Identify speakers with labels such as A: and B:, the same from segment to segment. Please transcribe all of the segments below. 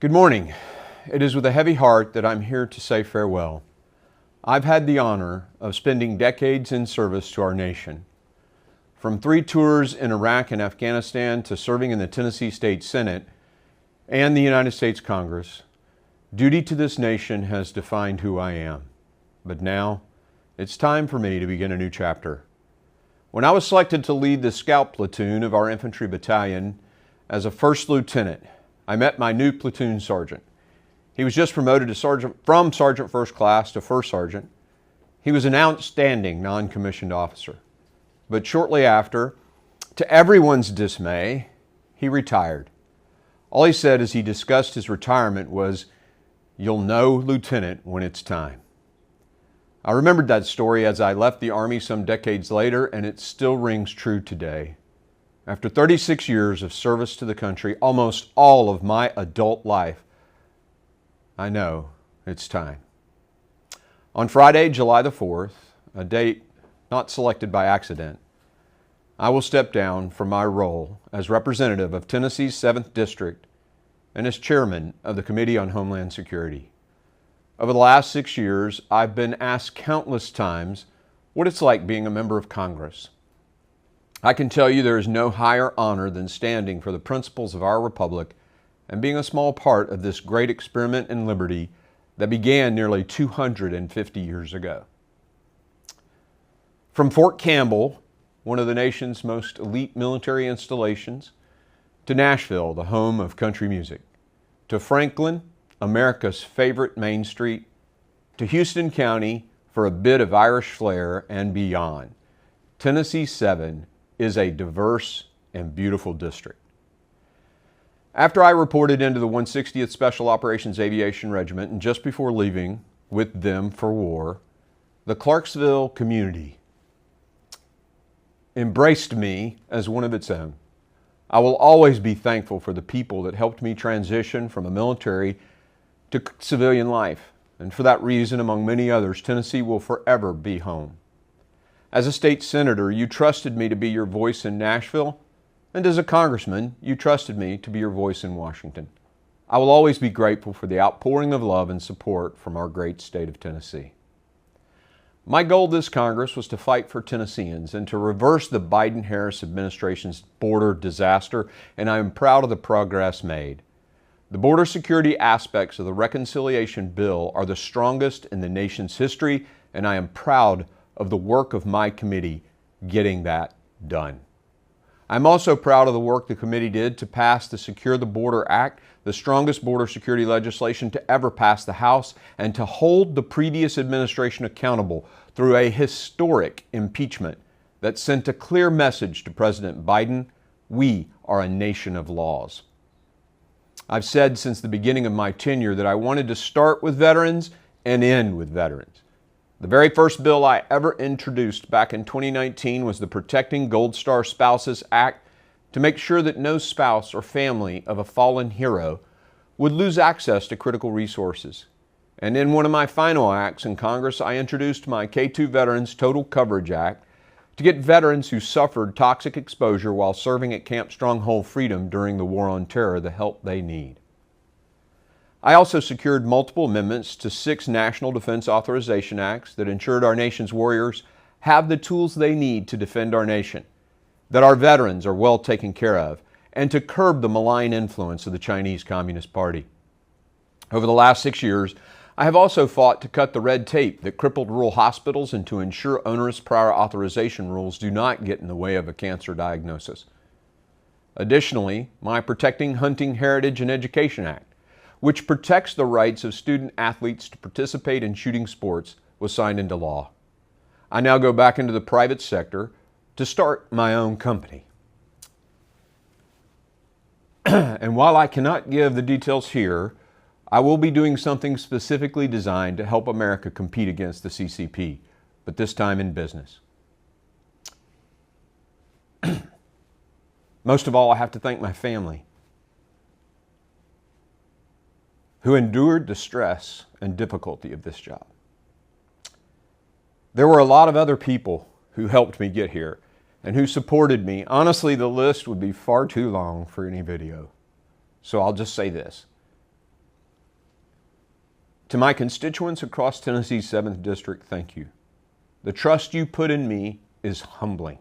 A: Good morning. It is with a heavy heart that I'm here to say farewell. I've had the honor of spending decades in service to our nation. From 3 tours in Iraq and Afghanistan to serving in the Tennessee State Senate and the United States Congress, duty to this nation has defined who I am. But now, it's time for me to begin a new chapter. When I was selected to lead the scout platoon of our infantry battalion as a first lieutenant, I met my new platoon sergeant. He was just promoted to from sergeant first class to first sergeant. He was an outstanding non-commissioned officer. But shortly after, to everyone's dismay, he retired. All he said as he discussed his retirement was, "You'll know, Lieutenant, when it's time." I remembered that story as I left the Army some decades later, and it still rings true today. After 36 years of service to the country, almost all of my adult life, I know it's time. On Friday, July the 4th, a date not selected by accident, I will step down from my role as representative of Tennessee's 7th District and as chairman of the Committee on Homeland Security. Over the last 6 years, I've been asked countless times what it's like being a member of Congress. I can tell you there is no higher honor than standing for the principles of our republic and being a small part of this great experiment in liberty that began nearly 250 years ago. From Fort Campbell, one of the nation's most elite military installations, to Nashville, the home of country music, to Franklin, America's favorite Main Street, to Houston County for a bit of Irish flair and beyond, Tennessee 7 is a diverse and beautiful district. After I reported into the 160th Special Operations Aviation Regiment and just before leaving with them for war, the Clarksville community embraced me as one of its own. I will always be thankful for the people that helped me transition from a military to civilian life, and for that reason, among many others, Tennessee will forever be home. As a state senator, you trusted me to be your voice in Nashville, and as a congressman, you trusted me to be your voice in Washington. I will always be grateful for the outpouring of love and support from our great state of Tennessee. My goal this Congress was to fight for Tennesseans and to reverse the Biden-Harris administration's border disaster, and I am proud of the progress made. The border security aspects of the reconciliation bill are the strongest in the nation's history, and I am proud of the work of my committee getting that done. I'm also proud of the work the committee did to pass the Secure the Border Act, the strongest border security legislation to ever pass the House, and to hold the previous administration accountable through a historic impeachment that sent a clear message to President Biden: we are a nation of laws. I've said since the beginning of my tenure that I wanted to start with veterans and end with veterans. The very first bill I ever introduced back in 2019 was the Protecting Gold Star Spouses Act to make sure that no spouse or family of a fallen hero would lose access to critical resources. And in one of my final acts in Congress, I introduced my K2 Veterans Total Coverage Act to get veterans who suffered toxic exposure while serving at Camp Stronghold Freedom during the War on Terror the help they need. I also secured multiple amendments to 6 National Defense Authorization Acts that ensured our nation's warriors have the tools they need to defend our nation, that our veterans are well taken care of, and to curb the malign influence of the Chinese Communist Party. Over the last 6 years, I have also fought to cut the red tape that crippled rural hospitals and to ensure onerous prior authorization rules do not get in the way of a cancer diagnosis. Additionally, my Protecting Hunting Heritage and Education Act, which protects the rights of student athletes to participate in shooting sports, was signed into law. I now go back into the private sector to start my own company. And while I cannot give the details here, I will be doing something specifically designed to help America compete against the CCP, but this time in business. Most of all, I have to thank my family, who endured the stress and difficulty of this job. There were a lot of other people who helped me get here and who supported me. Honestly, the list would be far too long for any video. So I'll just say this: To my constituents across Tennessee's 7th District, thank you. The trust you put in me is humbling,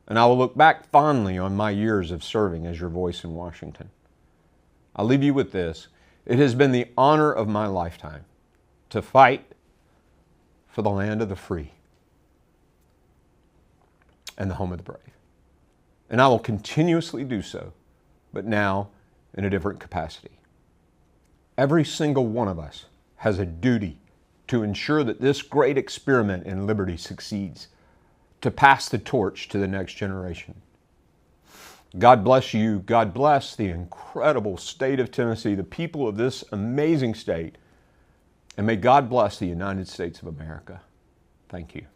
A: and I will look back fondly on my years of serving as your voice in Washington. I'll leave you with this. It has been the honor of my lifetime to fight for the land of the free and the home of the brave. And I will continuously do so, but now in a different capacity. Every single one of us has a duty to ensure that this great experiment in liberty succeeds, to pass the torch to the next generation. God bless you. God bless the incredible state of Tennessee, the people of this amazing state, and may God bless the United States of America. Thank you.